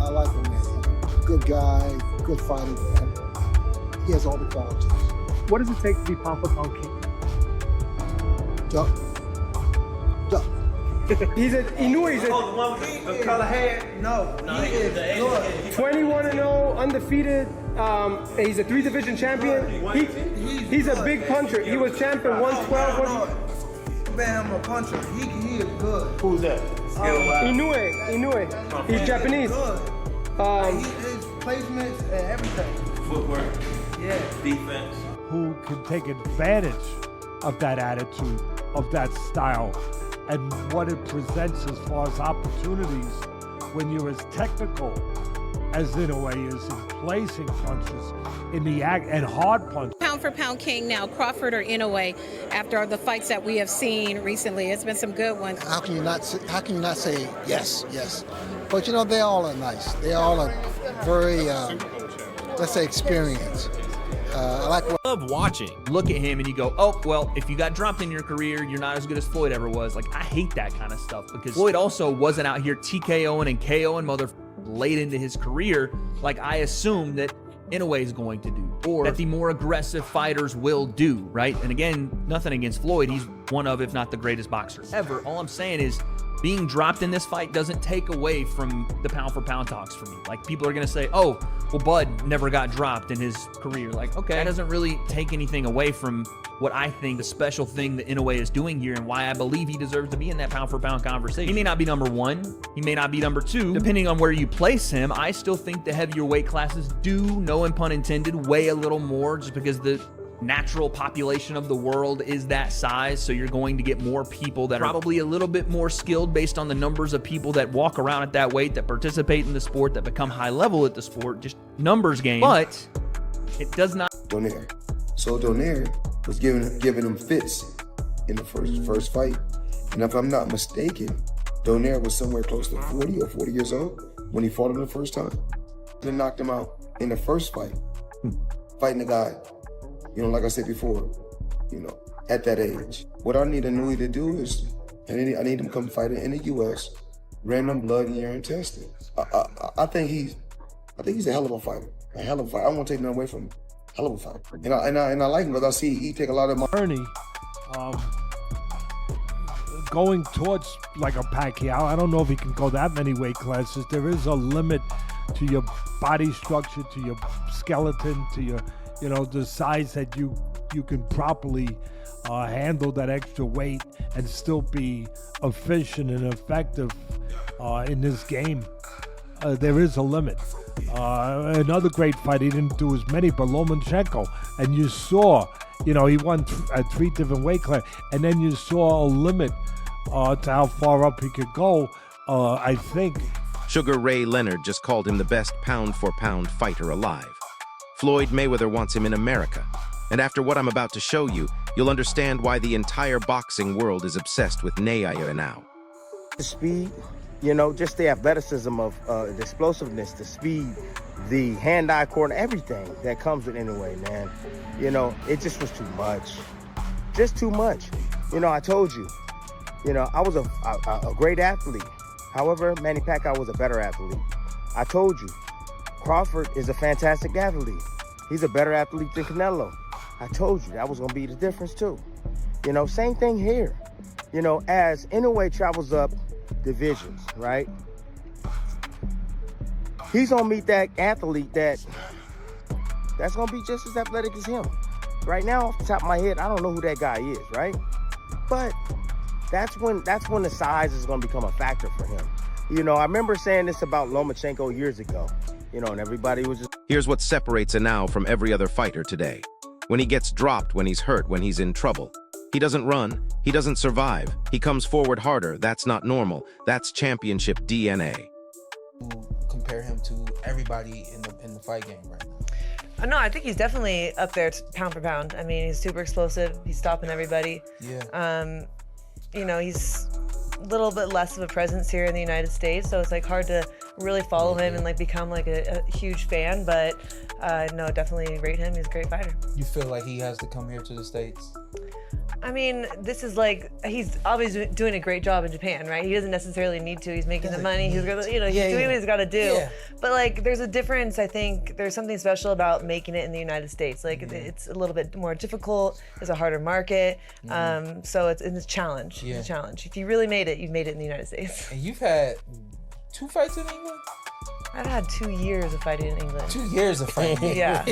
I like him, man. Good guy, good fighter, man. He has all the qualities. What does it take to be pound for pound king? Duck. He's a Inoue. He's the one with the color hair? No, he is good. 21-0, undefeated. He's a 3-division champion. He's a big puncher. He was champion 112. Man, I'm a puncher. He is good. Who's that? Inoue. He's Japanese. His placements and everything. Footwork. Yeah. Defense. Who can take advantage of that attitude, of that style, and what it presents as far as opportunities when you're as technical as Inoue is in placing punches in the act and hard punches. Pound for pound king now, Crawford or Inoue, after the fights that we have seen recently. It's been some good ones. How can you not say yes? But you know, they all are nice. They all are very, let's say, experienced. I like what I love watching. Look at him and you go, oh, well, if you got dropped in your career, you're not as good as Floyd ever was. Like, I hate that kind of stuff because Floyd also wasn't out here TKOing and KOing mother late into his career like I assume that Inoue is going to do, or that the more aggressive fighters will do, right? And again, nothing against Floyd. He's one of, if not the greatest boxer ever. All I'm saying is being dropped in this fight doesn't take away from the pound for pound talks for me. Like, people are going to say, oh, well, Bud never got dropped in his career. Like, okay, that doesn't really take anything away from what I think the special thing that Inoue is doing here and why I believe he deserves to be in that pound for pound conversation. He may not be number 1. He may not be number 2. Depending on where you place him, I still think the heavier weight classes do, no pun intended, weigh a little more just because the natural population of the world is that size, so you're going to get more people that are probably a little bit more skilled based on the numbers of people that walk around at that weight, that participate in the sport, that become high level at the sport, just numbers game. But it does not. Donaire. So Donaire was giving him fits in the first fight, and if I'm not mistaken, Donaire was somewhere close to 40 or 40 years old when he fought him the first time. Then knocked him out in the first fight, fighting the guy. You know, like I said before, you know, at that age. What I need Inoue to do is, I need him to come fight in the U.S., random blood and urine testing. I think he's a hell of a fighter. A hell of a fighter. I won't take nothing away from him. Hell of a fighter. And I like him because I see he take a lot of money. Ernie, going towards like a Pacquiao, I don't know if he can go that many weight classes. There is a limit to your body structure, to your skeleton, to your, you know, the size that you can properly handle that extra weight and still be efficient and effective in this game. There is a limit. Another great fight, he didn't do as many, but Lomachenko, and you saw, you know, he won 3 different weight classes, and then you saw a limit to how far up he could go, I think. Sugar Ray Leonard just called him the best pound-for-pound fighter alive. Floyd Mayweather wants him in America. And after what I'm about to show you, you'll understand why the entire boxing world is obsessed with Naoya Inoue. The speed, you know, just the athleticism of the explosiveness, the speed, the hand-eye coordination, everything that comes with Inoue, man. You know, it just was too much. Just too much. You know, I told you, you know, I was a great athlete. However, Manny Pacquiao was a better athlete. I told you, Crawford is a fantastic athlete. He's a better athlete than Canelo. I told you that was going to be the difference too. You know, same thing here. You know, as Inoue travels up divisions, right? He's going to meet that athlete that's going to be just as athletic as him. Right now, off the top of my head, I don't know who that guy is, right? But that's when the size is going to become a factor for him. You know, I remember saying this about Lomachenko years ago. You know, and everybody was just... Here's what separates Inoue from every other fighter today. When he gets dropped, when he's hurt, when he's in trouble. He doesn't run. He doesn't survive. He comes forward harder. That's not normal. That's championship DNA. Compare him to everybody in the fight game right now. No, I think he's definitely up there pound for pound. I mean, he's super explosive. He's stopping everybody. Yeah. You know, he's a little bit less of a presence here in the United States, so it's like hard to really follow him and like become like a huge fan, but no, definitely rate him. He's a great fighter. You feel like he has to come here to the States? I mean, this is like, he's obviously doing a great job in Japan, right? He doesn't necessarily need to. He's making the money. He's gonna, you know, he's doing what he's got to do. Yeah. But like, there's a difference. I think there's something special about making it in the United States. Like, it's a little bit more difficult. There's a harder market. So it's a challenge. Yeah. It's a challenge. If you really made it, you've made it in the United States. And you've had 2 fights in England? I've had 2 years of fighting in England. 2 years of fighting. Yeah,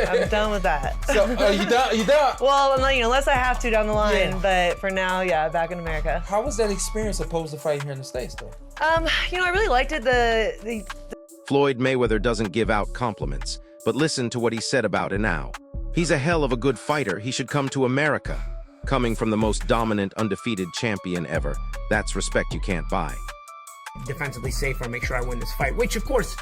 I'm done with that. So, you done? You done? Well, I'm not, unless I have to down the line, but for now, yeah, back in America. How was that experience opposed to fighting here in the States, though? I really liked it. The Floyd Mayweather doesn't give out compliments, but listen to what he said about Inoue. He's a hell of a good fighter. He should come to America. Coming from the most dominant, undefeated champion ever, that's respect you can't buy. Defensively safer and make sure I win this fight, which of course,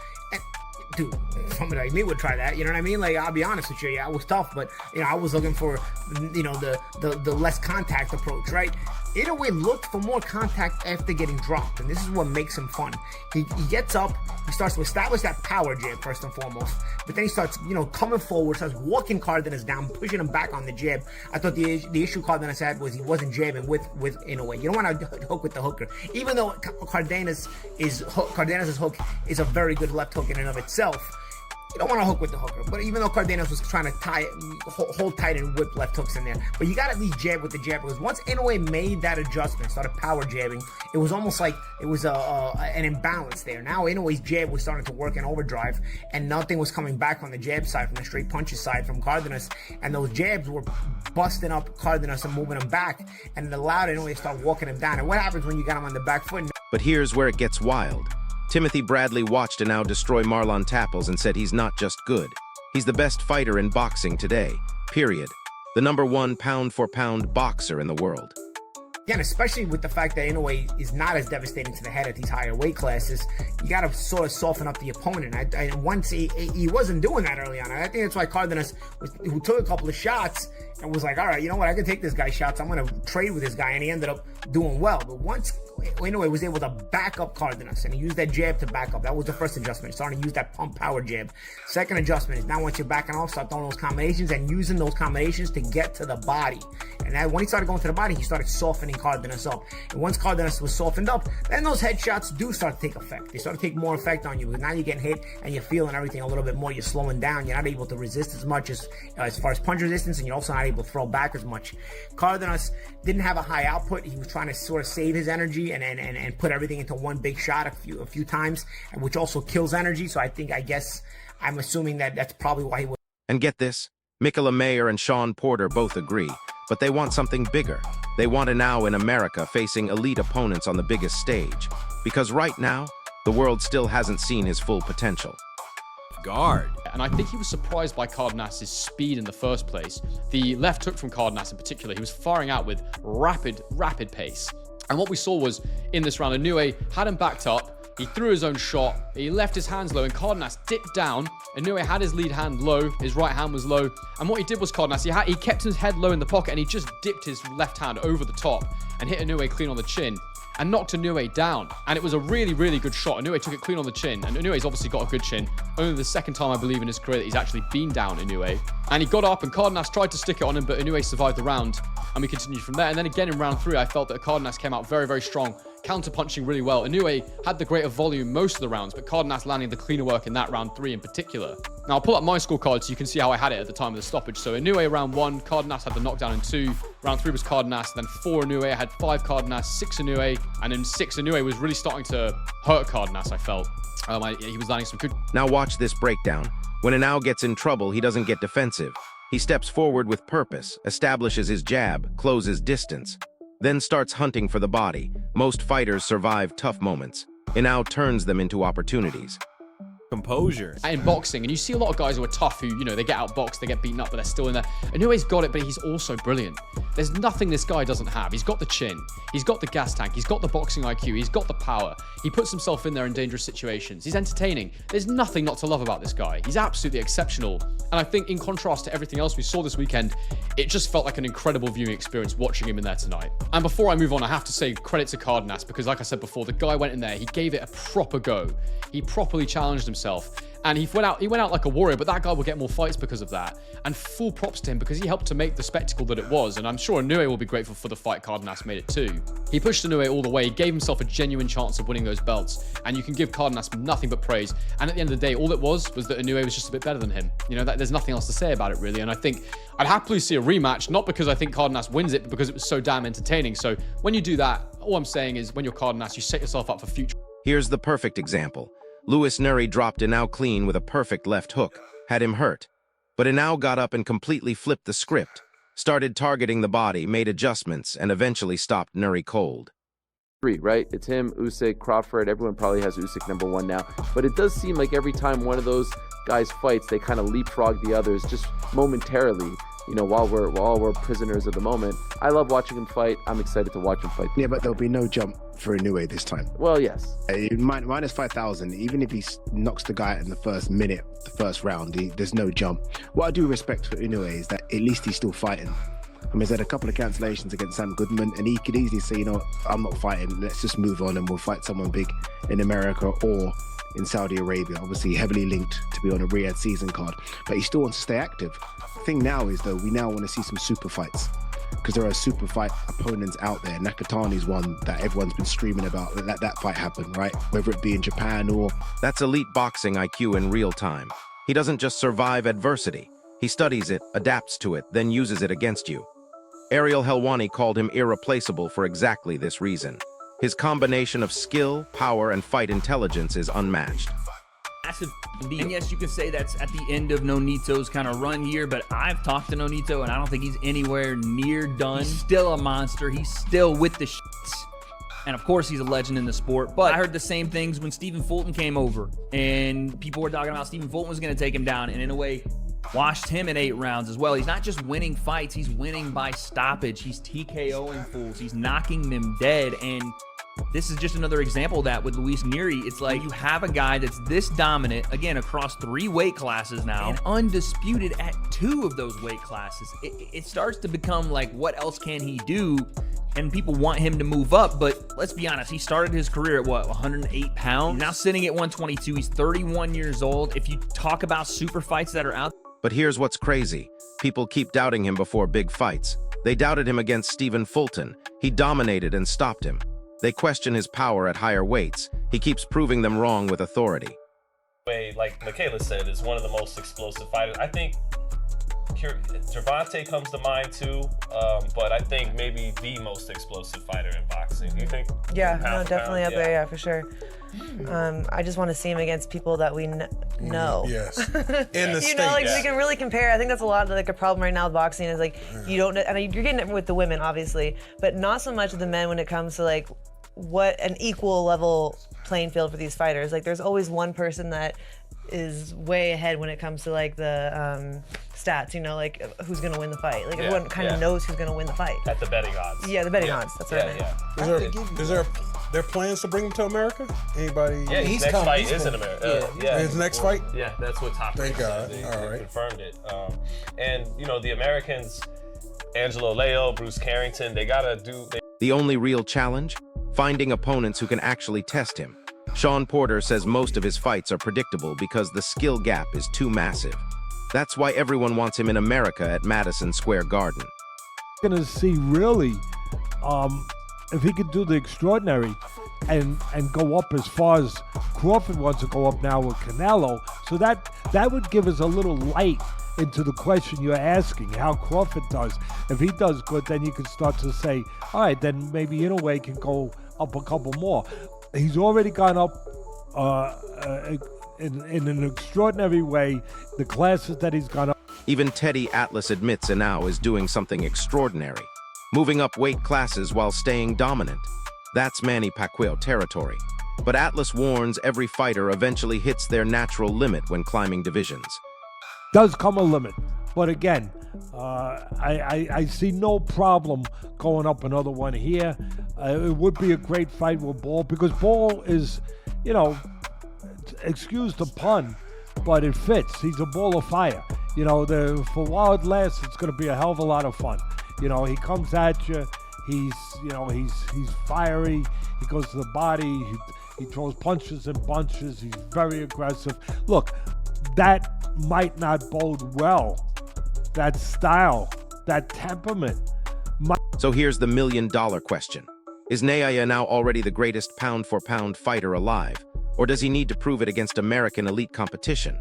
dude, somebody like me would try that, you know what I mean? Like, I'll be honest with you, yeah, it was tough, but I was looking for, the less contact approach, right? Inoue looked for more contact after getting dropped, and this is what makes him fun. He gets up, he starts to establish that power jab first and foremost, but then he starts, coming forward, starts walking Cardenas down, pushing him back on the jab. I thought the issue Cardenas had was he wasn't jabbing with Inoue. You don't want to hook with the hooker, even though Cardenas' hook is a very good left hook in and of itself. You don't want to hook with the hooker, but even though Cardenas was trying to hold tight and whip left hooks in there, but you got to at least jab with the jab, because once Inoue made that adjustment, started power jabbing, it was almost like it was an imbalance there. Now Inoue's jab was starting to work in overdrive, and nothing was coming back on the jab side, from the straight punches side from Cardenas, and those jabs were busting up Cardenas and moving him back, and it allowed Inoue to start walking him down. And what happens when you got him on the back foot? But here's where it gets wild. Timothy Bradley watched Inoue destroy Marlon Tapples and said he's not just good. He's the best fighter in boxing today, period. The #1 pound-for-pound boxer in the world. Again, especially with the fact that Inoue is not as devastating to the head at these higher weight classes, you got to sort of soften up the opponent. Once he wasn't doing that early on. I think that's why Cardenas, who took a couple of shots and was like, all right, you know what, I can take this guy's shots. I'm going to trade with this guy, and he ended up doing well. But once Inoue was able to back up Cardenas, and he used that jab to back up. That was the first adjustment. Starting to use that pump power jab. Second adjustment is now once you're backing off, start throwing those combinations and using those combinations to get to the body. And that, when he started going to the body, he started softening Cardenas up. And once Cardenas was softened up, then those headshots do start to take effect. They start to take more effect on you, because now you're getting hit and you're feeling everything a little bit more. You're slowing down. You're not able to resist as much as far as punch resistance, and you're also not able to throw back as much. Cardenas didn't have a high output. He was trying to sort of save his energy and put everything into one big shot a few times, which also kills energy. So I'm assuming that that's probably why he was. And get this, Mikola Mayer and Sean Porter both agree, but they want something bigger. They want Inoue in America facing elite opponents on the biggest stage, because right now, the world still hasn't seen his full potential. Guard. And I think he was surprised by Cardenas' speed in the first place. The left hook from Cardenas in particular, he was firing out with rapid pace. And what we saw was, in this round, Inoue had him backed up. He threw his own shot. He left his hands low, and Cardenas dipped down. Inoue had his lead hand low. His right hand was low. And what he did was Cardenas, he kept his head low in the pocket, and he just dipped his left hand over the top and hit Inoue clean on the chin and knocked Inoue down. And it was a really, really good shot. Inoue took it clean on the chin, and Inoue's obviously got a good chin. Only the second time, I believe, in his career that he's actually been down Inoue. And he got up, and Cardenas tried to stick it on him, but Inoue survived the round, and we continued from there. And then again in round 3, I felt that Cardenas came out very, very strong, counter-punching really well. Inoue had the greater volume most of the rounds, but Cardenas landing the cleaner work in that round 3 in particular. Now, I'll pull up my scorecard so you can see how I had it at the time of the stoppage. So Inoue round 1, Cardenas had the knockdown in 2. Round 3 was Cardenas, then 4 Inoue. I had 5 Cardenas, 6 Inoue, and then 6 Inoue was really starting to hurt Cardenas, I felt. He was landing some good... Now watch this breakdown. When Inoue gets in trouble, he doesn't get defensive. He steps forward with purpose, establishes his jab, closes distance, then starts hunting for the body. Most fighters survive tough moments. Inoue turns them into opportunities. Composure. In boxing, and you see a lot of guys who are tough who, they get outboxed, they get beaten up, but they're still in there. Inoue's got it, but he's also brilliant. There's nothing this guy doesn't have. He's got the chin, he's got the gas tank, he's got the boxing IQ, he's got the power. He puts himself in there in dangerous situations. He's entertaining. There's nothing not to love about this guy. He's absolutely exceptional. And I think in contrast to everything else we saw this weekend, it just felt like an incredible viewing experience watching him in there tonight. And before I move on, I have to say credit to Cardenas, because like I said before, the guy went in there, he gave it a proper go. He properly challenged himself. And he went out like a warrior, but that guy will get more fights because of that. And full props to him because he helped to make the spectacle that it was. And I'm sure Inoue will be grateful for the fight Cardenas made it too. He pushed Inoue all the way, he gave himself a genuine chance of winning those belts. And you can give Cardenas nothing but praise. And at the end of the day, all it was that Inoue was just a bit better than him. You know, there's nothing else to say about it really. And I think I'd happily see a rematch, not because I think Cardenas wins it, but because it was so damn entertaining. So when you do that, all I'm saying is when you're Cardenas, you set yourself up for future. Here's the perfect example. Luis Nuri dropped Inoue clean with a perfect left hook, had him hurt. But Inoue got up and completely flipped the script, started targeting the body, made adjustments, and eventually stopped Nuri cold. Right? It's him, Usyk, Crawford. Everyone probably has Usyk #1 now. But it does seem like every time one of those guys fights, they kind of leapfrog the others just momentarily. You know, while we're prisoners of the moment. I love watching him fight. I'm excited to watch him fight. Yeah, but there'll be no jump for Inoue this time. Well, yes. Minus 5,000. Even if he knocks the guy out in the first minute, the first round, there's no jump. What I do respect for Inoue is that at least he's still fighting. I mean, he's had a couple of cancellations against Sam Goodman, and he could easily say, you know, I'm not fighting. Let's just move on and we'll fight someone big in America or in Saudi Arabia. Obviously heavily linked to be on a Riyadh season card, but he still wants to stay active. The thing now is, though, we now want to see some super fights because there are super fight opponents out there. Nakatani's one that everyone's been streaming about. Let that fight happen, right? Whether it be in Japan or... That's elite boxing IQ in real time. He doesn't just survive adversity. He studies it, adapts to it, then uses it against you. Ariel Helwani called him irreplaceable for exactly this reason. His combination of skill, power, and fight intelligence is unmatched. Massive deal. And yes, you can say that's at the end of Nonito's kind of run here, but I've talked to Nonito and I don't think he's anywhere near done. He's still a monster. He's still with the shits. And of course, he's a legend in the sport. But I heard the same things when Stephen Fulton came over, and people were talking about Stephen Fulton was going to take him down, and in a way, washed him in 8 rounds as well. He's not just winning fights, he's winning by stoppage. He's TKOing fools. He's knocking them dead. And this is just another example of that with Luis Nuri. It's like you have a guy that's this dominant, again, across 3 weight classes now, and undisputed at 2 of those weight classes. It starts to become like, what else can he do? And people want him to move up, but let's be honest, he started his career at what, 108 pounds? He's now sitting at 122. He's 31 years old. If you talk about super fights that are out. But here's what's crazy. People keep doubting him before big fights. They doubted him against Stephen Fulton. He dominated and stopped him. They question his power at higher weights. He keeps proving them wrong with authority. Like Michaela said, is one of the most explosive fighters. I think Gervonta comes to mind too, but I think maybe the most explosive fighter in boxing. You think? Yeah, no, definitely up there, yeah, for sure. I just want to see him against people that we know. Yes. In the you know, like we can really compare. I think that's a lot of like a problem right now with boxing is like you don't. I mean, you're getting it with the women, obviously, but not so much with the men when it comes to like what an equal level playing field for these fighters. Like, there's always one person that is way ahead when it comes to like the stats, you know, like who's gonna win the fight. Like everyone kind of knows who's gonna win the fight. At the betting odds. Yeah, the betting odds. That's what I meant. Is there plans to bring him to America? Anybody? Yeah, his next fight is in America. His next fight? Yeah, that's what Top Thank God. They All right. confirmed it. And you know, the Americans, Angelo Leo, Bruce Carrington, they gotta do. The only real challenge? Finding opponents who can actually test him. Sean Porter says most of his fights are predictable because the skill gap is too massive. That's why everyone wants him in America at Madison Square Garden. Gonna see really if he could do the extraordinary and go up as far as Crawford wants to go up now with Canelo. So that would give us a little light into the question you're asking, how Crawford does. If he does good, then you can start to say, all right, then maybe Inoue can go up a couple more. He's already gone up in an extraordinary way, the classes that he's gone up. Even Teddy Atlas admits Inoue is doing something extraordinary, moving up weight classes while staying dominant. That's Manny Pacquiao territory. But Atlas warns every fighter eventually hits their natural limit when climbing divisions. Does come a limit, but again, I see no problem going up another one here. It would be a great fight with Ball because Ball is, you know, excuse the pun, but it fits. He's a ball of fire. You know, for while it lasts, it's going to be a hell of a lot of fun. You know, he comes at you. He's fiery. He goes to the body. He throws punches and bunches. He's very aggressive. Look, that might not bode well. That style, that temperament. So here's the $1 million question. Is Naoya now already the greatest pound-for-pound fighter alive? Or does he need to prove it against American elite competition?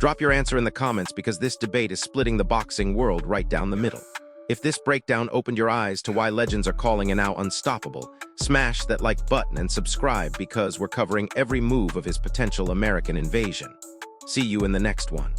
Drop your answer in the comments because this debate is splitting the boxing world right down the middle. If this breakdown opened your eyes to why legends are calling Inoue unstoppable, smash that like button and subscribe because we're covering every move of his potential American invasion. See you in the next one.